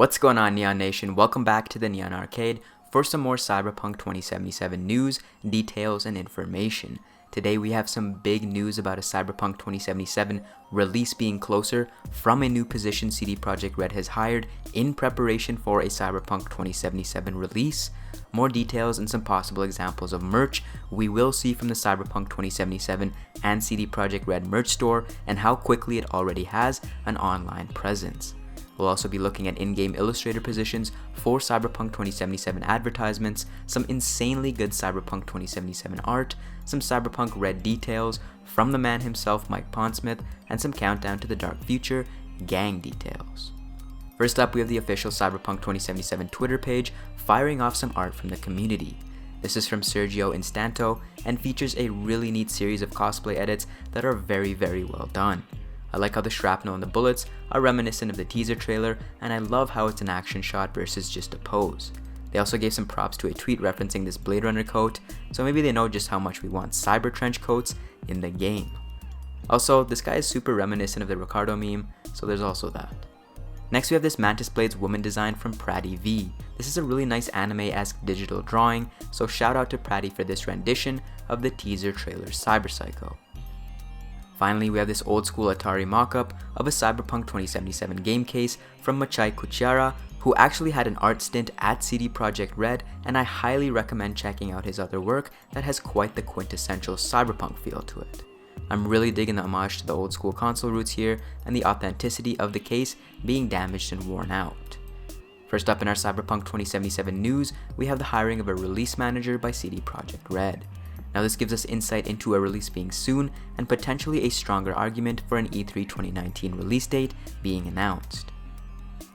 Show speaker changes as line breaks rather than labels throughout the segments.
What's going on, Neon Nation? Welcome back to the Neon Arcade for some more Cyberpunk 2077 news, details, and information. Today we have some big news about a Cyberpunk 2077 release being closer from a new position CD PROJEKT RED has hired in preparation for a Cyberpunk 2077 release. More details and some possible examples of merch we will see from the Cyberpunk 2077 and CD PROJEKT RED merch store and how quickly it already has an online presence. We'll also be looking at in-game illustrator positions for Cyberpunk 2077 advertisements, some insanely good Cyberpunk 2077 art, some Cyberpunk Red details from the man himself, Mike Pondsmith, and some countdown to the dark future gang details. First up, we have the official Cyberpunk 2077 Twitter page firing off some art from the community. This is from Sergio Instanto and features a really neat series of cosplay edits that are very well done. I like how the shrapnel and the bullets are reminiscent of the teaser trailer, and I love how it's an action shot versus just a pose. They also gave some props to a tweet referencing this Blade Runner coat, so maybe they know just how much we want cyber trench coats in the game. Also, this guy is super reminiscent of the Ricardo meme, so there's also that. Next we have this Mantis Blades woman design from Pratty V. This is a really nice anime-esque digital drawing, so shout out to Pratty for this rendition of the teaser trailer Cyber Psycho. Finally, we have this old school Atari mock-up of a Cyberpunk 2077 game case from Machai Kuchara, who actually had an art stint at CD PROJEKT RED, and I highly recommend checking out his other work that has quite the quintessential cyberpunk feel to it. I'm really digging the homage to the old school console roots here, and the authenticity of the case being damaged and worn out. First up in our Cyberpunk 2077 news, we have the hiring of a release manager by CD PROJEKT RED. Now this gives us insight into a release being soon and potentially a stronger argument for an E3 2019 release date being announced.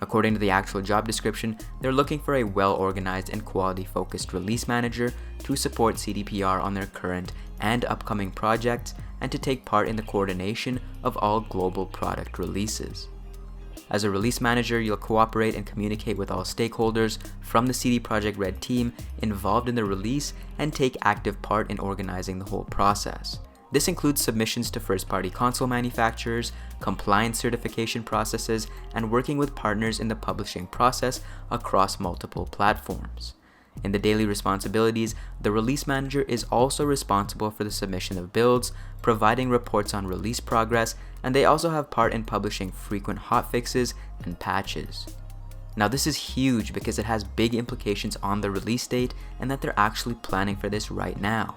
According to the actual job description, they're looking for a well-organized and quality-focused release manager to support CDPR on their current and upcoming projects and to take part in the coordination of all global product releases. As a release manager, you'll cooperate and communicate with all stakeholders from the CD PROJEKT RED team involved in the release and take active part in organizing the whole process. This includes submissions to first-party console manufacturers, compliance certification processes, and working with partners in the publishing process across multiple platforms. In the daily responsibilities, the release manager is also responsible for the submission of builds, providing reports on release progress, and they also have part in publishing frequent hotfixes and patches. Now this is huge because it has big implications on the release date and that they're actually planning for this right now.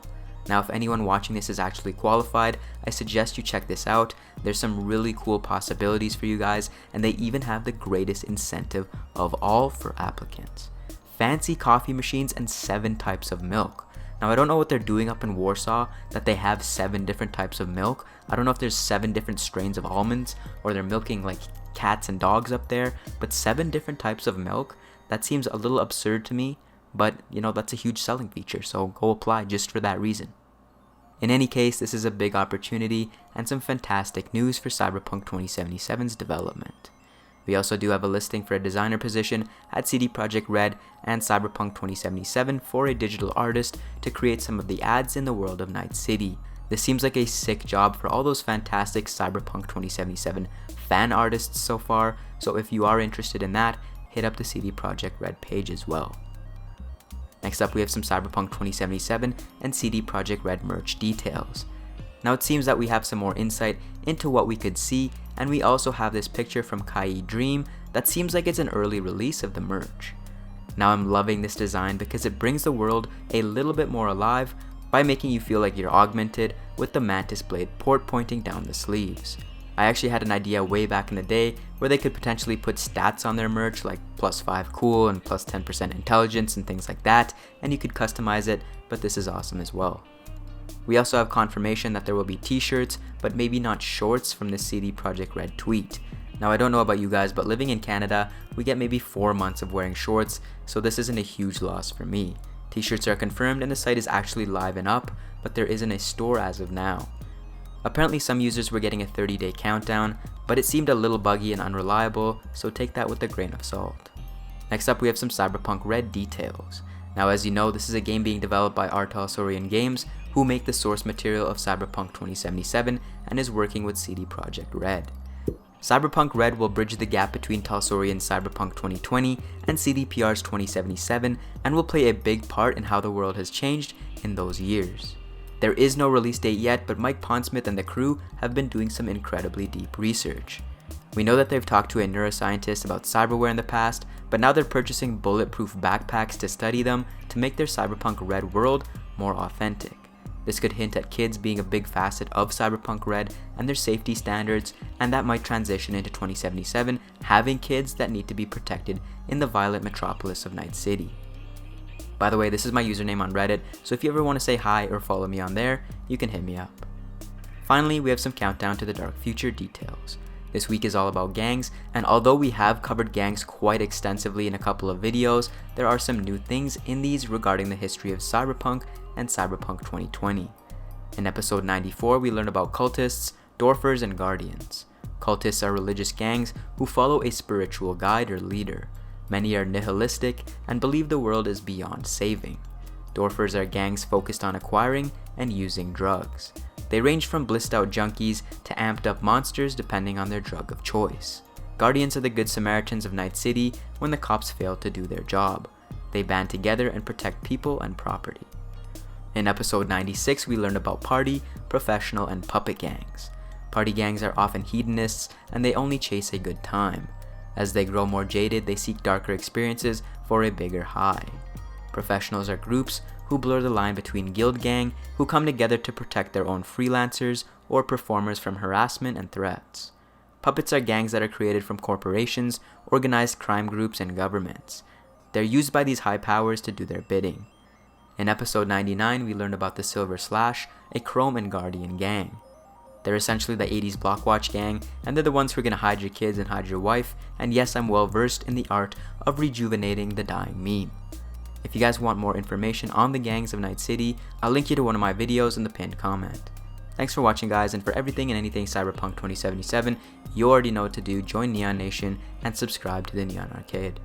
Now if anyone watching this is actually qualified, I suggest you check this out. There's some really cool possibilities for you guys, and they even have the greatest incentive of all for applicants. Fancy coffee machines and 7 types of milk. Now I don't know what they're doing up in Warsaw that they have 7 different types of milk. I don't know if there's 7 different strains of almonds or they're milking like cats and dogs up there, but 7 different types of milk, that seems a little absurd to me, but you know, that's a huge selling feature, so go apply just for that reason. In any case, this is a big opportunity and some fantastic news for Cyberpunk 2077's development. We also do have a listing for a designer position at CD PROJEKT RED and Cyberpunk 2077 for a digital artist to create some of the ads in the world of Night City. This seems like a sick job for all those fantastic Cyberpunk 2077 fan artists so far, so if you are interested in that, hit up the CD PROJEKT RED page as well. Next up, we have some Cyberpunk 2077 and CD PROJEKT RED merch details. Now it seems that we have some more insight into what we could see, and we also have this picture from Kai Dream that seems like it's an early release of the merch. Now I'm loving this design because it brings the world a little bit more alive by making you feel like you're augmented with the Mantis Blade port pointing down the sleeves. I actually had an idea way back in the day where they could potentially put stats on their merch like +5 cool and +10% intelligence and things like that, and you could customize it, but this is awesome as well. We also have confirmation that there will be t-shirts, but maybe not shorts from the CD PROJEKT RED tweet. Now I don't know about you guys, but living in Canada, we get maybe 4 months of wearing shorts, so this isn't a huge loss for me. T-shirts are confirmed and the site is actually live and up, but there isn't a store as of now. Apparently some users were getting a 30-day countdown, but it seemed a little buggy and unreliable, so take that with a grain of salt. Next up, we have some Cyberpunk Red details. Now as you know, this is a game being developed by Artal Saurian Games, who make the source material of Cyberpunk 2077 and is working with CD PROJEKT RED. Cyberpunk Red will bridge the gap between Talsorian's Cyberpunk 2020 and CDPR's 2077 and will play a big part in how the world has changed in those years. There is no release date yet, but Mike Pondsmith and the crew have been doing some incredibly deep research. We know that they've talked to a neuroscientist about cyberware in the past, but now they're purchasing bulletproof backpacks to study them to make their Cyberpunk Red world more authentic. This could hint at kids being a big facet of Cyberpunk Red and their safety standards, and that might transition into 2077 having kids that need to be protected in the violent metropolis of Night City. By the way, this is my username on Reddit, so if you ever want to say hi or follow me on there, you can hit me up. Finally, we have some countdown to the dark future details. This week is all about gangs, and although we have covered gangs quite extensively in a couple of videos, there are some new things in these regarding the history of Cyberpunk and Cyberpunk 2020. In episode 94, we learn about cultists, Dwarfers, and Guardians. Cultists are religious gangs who follow a spiritual guide or leader. Many are nihilistic and believe the world is beyond saving. Dwarfers are gangs focused on acquiring and using drugs. They range from blissed out junkies to amped up monsters depending on their drug of choice. Guardians are the good Samaritans of Night City when the cops fail to do their job. They band together and protect people and property. In episode 96, we learn about party, professional, and puppet gangs. Party gangs are often hedonists and they only chase a good time. As they grow more jaded, they seek darker experiences for a bigger high. Professionals are groups who blur the line between guild gang, who come together to protect their own freelancers or performers from harassment and threats. Puppets are gangs that are created from corporations, organized crime groups, and governments. They're used by these high powers to do their bidding. In episode 99, we learned about the Silver Slash, a Chrome and Guardian gang. They're essentially the 80s Blockwatch gang, and they're the ones who are going to hide your kids and hide your wife, and yes, I'm well versed in the art of rejuvenating the dying meme. If you guys want more information on the gangs of Night City, I'll link you to one of my videos in the pinned comment. Thanks for watching, guys, and for everything and anything Cyberpunk 2077, you already know what to do. Join Neon Nation and subscribe to the Neon Arcade.